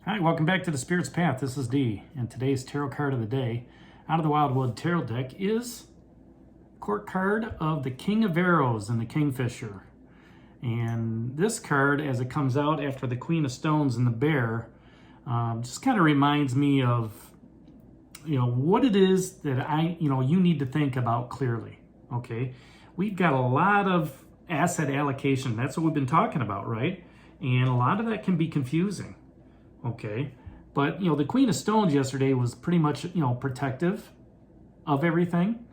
Hi, welcome back to the Spirit's Path. This is Dee, and today's tarot card of the day out of the Wildwood Tarot deck is Court card of the King of Arrows and the Kingfisher. And this card, as it comes out after the Queen of Stones and the Bear, just kind of reminds me of, what it is that you need to think about clearly. Okay, we've got a lot of asset allocation. That's what we've been talking about, right? And a lot of that can be confusing. Okay, but the Queen of Stones yesterday was pretty much protective of everything.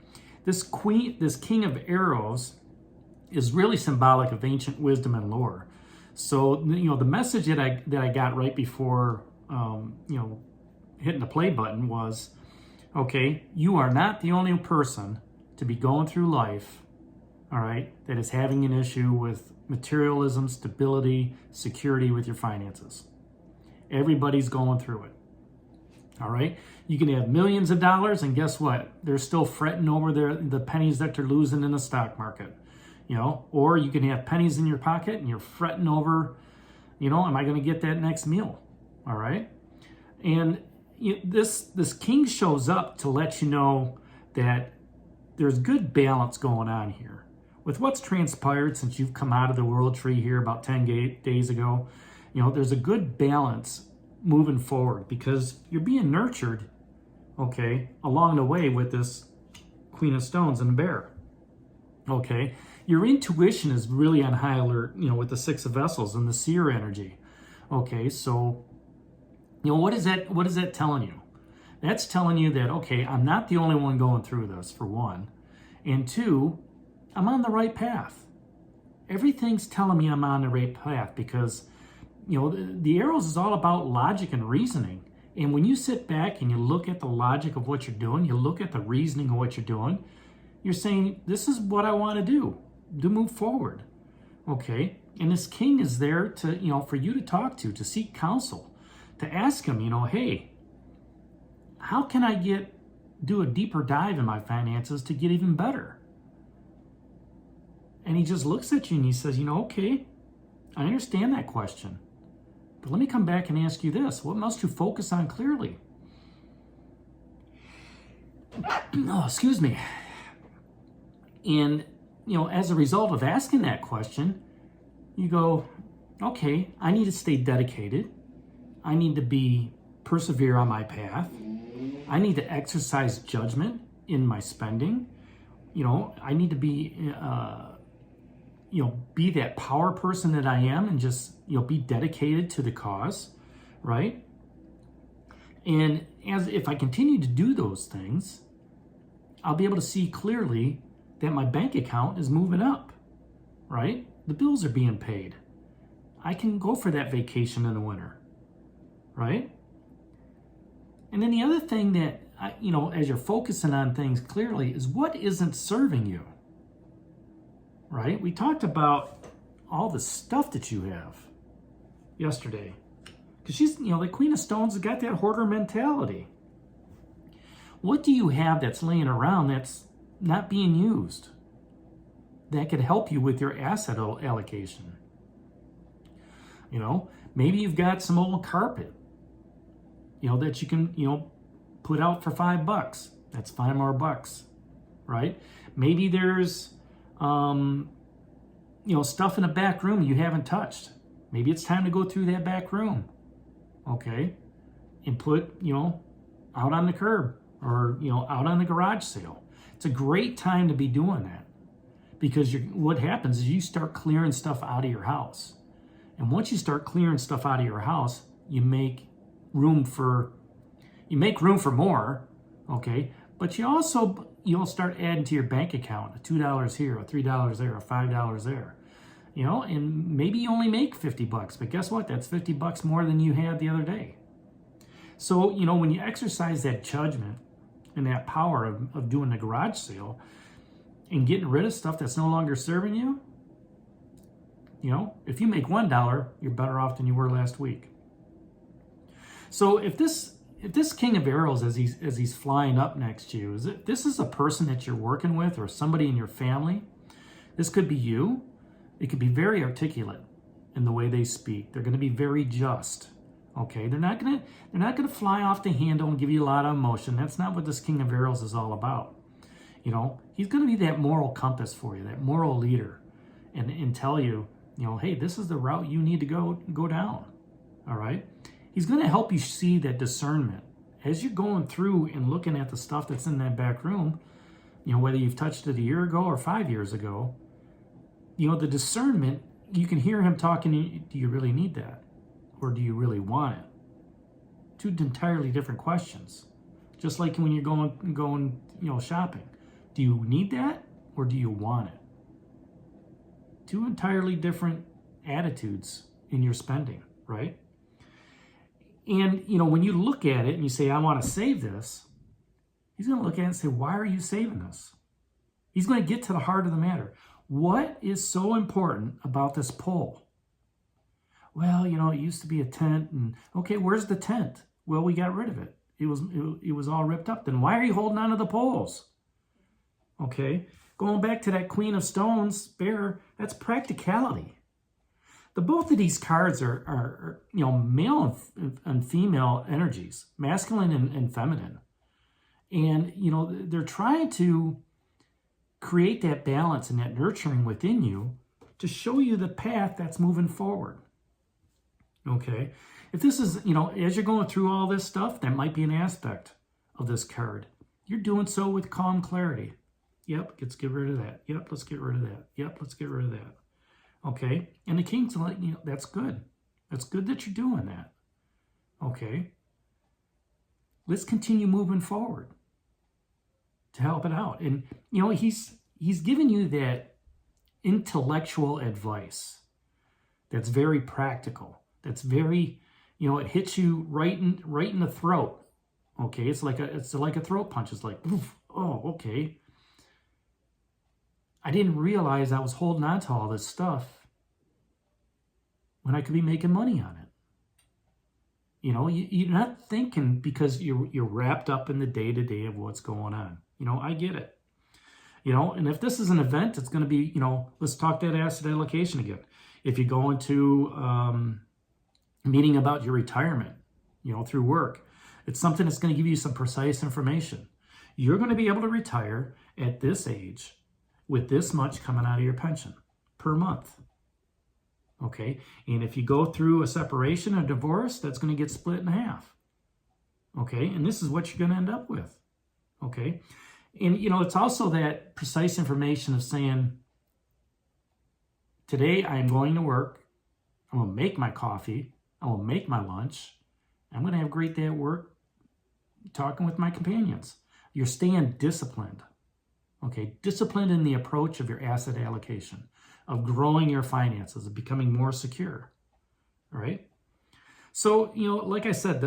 This King of Arrows is really symbolic of ancient wisdom and lore. So the message that I got right before hitting the play button was, okay, you are not the only person to be going through life, all right, that is having an issue with materialism, stability, security with your finances. Everybody's going through it. All right. You can have millions of dollars, and guess what? They're still fretting over the pennies that they're losing in the stock market. Or you can have pennies in your pocket and you're fretting over, am I going to get that next meal? All right. And this king shows up to let you know that there's good balance going on here. With what's transpired since you've come out of the world tree here about 10 days ago, there's a good balance moving forward because you're being nurtured, okay, along the way with this Queen of Stones and the Bear. Okay, your intuition is really on high alert, with the Six of Vessels and the seer energy. Okay, so, what is that telling you? That's telling you that, okay, I'm not the only one going through this, for one. And two, I'm on the right path. Everything's telling me I'm on the right path because the arrows is all about logic and reasoning. And when you sit back and you look at the logic of what you're doing, you look at the reasoning of what you're doing, you're saying, this is what I want to move forward. Okay? And this king is there to, for you to talk to seek counsel, to ask him, hey, how can I do a deeper dive in my finances to get even better? And he just looks at you and he says, okay, I understand that question. But let me come back and ask you this. What must you focus on clearly? Oh, excuse me. And, as a result of asking that question, you go, okay, I need to stay dedicated. I need to persevere on my path. I need to exercise judgment in my spending. I need to be that power person that I am and just, be dedicated to the cause, right? And if I continue to do those things, I'll be able to see clearly that my bank account is moving up, right? The bills are being paid. I can go for that vacation in the winter, right? And then the other thing that, as you're focusing on things clearly is what isn't serving you. Right? We talked about all the stuff that you have yesterday. Because she's, the Queen of Stones has got that hoarder mentality. What do you have that's laying around that's not being used that could help you with your asset allocation? Maybe you've got some old carpet, that you can, put out for $5. That's $5 more, right? Maybe there's stuff in the back room you haven't touched. Maybe it's time to go through that back room, okay, and put, out on the curb or, out on the garage sale. It's a great time to be doing that because what happens is you start clearing stuff out of your house. And once you start clearing stuff out of your house, you make room for more, okay, but you'll start adding to your bank account $2 here, or $3 there, or $5 there, and maybe you only make $50, but guess what? That's $50 more than you had the other day. So, when you exercise that judgment and that power of doing the garage sale and getting rid of stuff that's no longer serving you, if you make $1, you're better off than you were last week. So if this King of Arrows, as he's flying up next to you, this is a person that you're working with or somebody in your family. This could be you. It could be very articulate in the way they speak. They're going to be very just, Okay, they're not gonna fly off the handle and give you a lot of emotion. That's not what this King of Arrows is all about. You know, he's gonna be that moral compass for you, that moral leader, and tell you, you know, hey, this is the route you need to go down. All right, he's gonna help you see that discernment as you're going through and looking at the stuff that's in that back room. You know, whether you've touched it a year ago or 5 years ago, you know, the discernment, you can hear him talking. Do you really need that? Or do you really want it? Two entirely different questions. Just like when you're going, you know, shopping. Do you need that or do you want it? Two entirely different attitudes in your spending, right? And, you know, when you look at it and you say, I want to save this, he's going to look at it and say, why are you saving this? He's going to get to the heart of the matter. What is so important about this pole? Well, you know, it used to be a tent, and okay, where's the tent? Well, we got rid of it. It was all ripped up. Then why are you holding on to the poles? Okay, going back to that Queen of Stones bear, that's practicality. The both of these cards are you know, male and female energies, masculine and feminine, and you know, they're trying to create that balance and that nurturing within you to show you the path that's moving forward. Okay, if this is, you know, as you're going through all this stuff, that might be an aspect of this card. You're doing so with calm clarity. Yep, let's get rid of that. Yep, let's get rid of that. Yep, let's get rid of that. Okay, and the King's like, you know, that's good. That's good that you're doing that. Okay, let's continue moving forward to help it out. And, you know, he's giving you that intellectual advice that's very practical. That's very, you know, it hits you right in the throat. Okay, it's like a throat punch. It's like, oof, oh, okay. I didn't realize I was holding on to all this stuff when I could be making money on it. You know, you're not thinking because you're wrapped up in the day-to-day of what's going on. You know, I get it. You know, and if this is an event, it's going to be, you know, let's talk that asset allocation again. If you go into meeting about your retirement, you know, through work, it's something that's going to give you some precise information. You're going to be able to retire at this age with this much coming out of your pension per month. Okay, and if you go through a separation or divorce, that's going to get split in half. Okay, and this is what you're going to end up with. Okay, and you know, it's also that precise information of saying, today I am going to work, I'm going to make my coffee, I'm going to make my lunch, I'm going to have a great day at work, talking with my companions. You're staying disciplined. Okay, disciplined in the approach of your asset allocation, of growing your finances, of becoming more secure. All right. So, you know, like I said,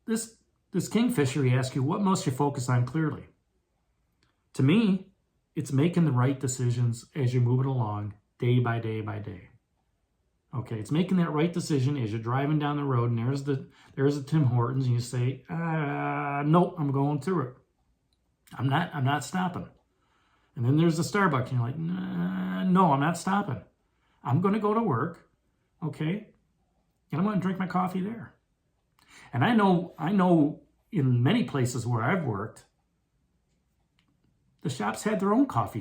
this Kingfisher, he asks you, what must you focus on clearly? To me, it's making the right decisions as you're moving along, day by day by day. Okay, it's making that right decision as you're driving down the road, and there's the Tim Hortons, and you say, nope, I'm going through it. I'm not stopping. And then there's the Starbucks, and you're like, no, I'm not stopping. I'm going to go to work, okay, and I'm going to drink my coffee there. And I know in many places where I've worked, the shops had their own coffee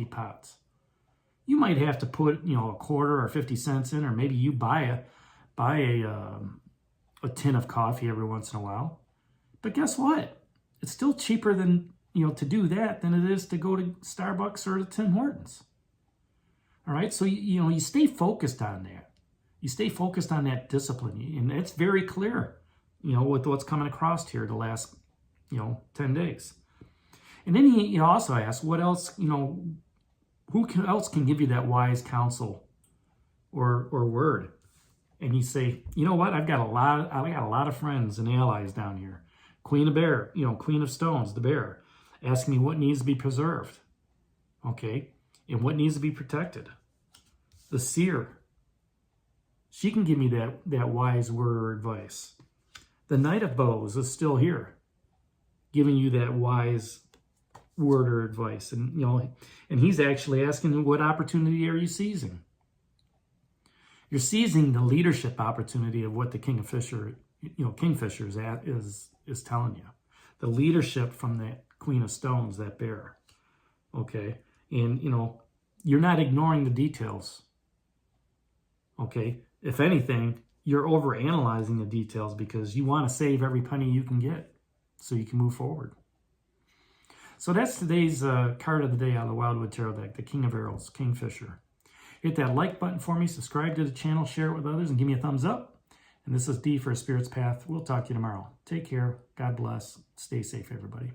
pots. You might have to put, you know, a quarter or 50 cents in, or maybe you buy a tin of coffee every once in a while. But guess what? It's still cheaper than, you know, to do that than it is to go to Starbucks or to Tim Hortons. All right, so you know, you stay focused on that. You stay focused on that discipline, and it's very clear, you know, with what's coming across here the last, you know, 10 days. And then he, you know, also asks, what else, you know, else can give you that wise counsel or word? And you say, you know what, I got a lot of friends and allies down here. Queen of Stones, the bear, asking me what needs to be preserved, okay, and what needs to be protected. The seer, she can give me that wise word or advice. The Knight of Bows is still here, giving you that wise word or advice, and you know, and he's actually asking, what opportunity are you seizing? You're seizing the leadership opportunity of what the Kingfisher is telling you. The leadership from the Queen of Stones, that bear. Okay? And, you're not ignoring the details. Okay? If anything, you're overanalyzing the details because you want to save every penny you can get so you can move forward. So that's today's card of the day out of the Wildwood Tarot deck, the King of Arrows, Kingfisher. Hit that like button for me, subscribe to the channel, share it with others, and give me a thumbs up. And this is D for Spirit's Path. We'll talk to you tomorrow. Take care. God bless. Stay safe, everybody.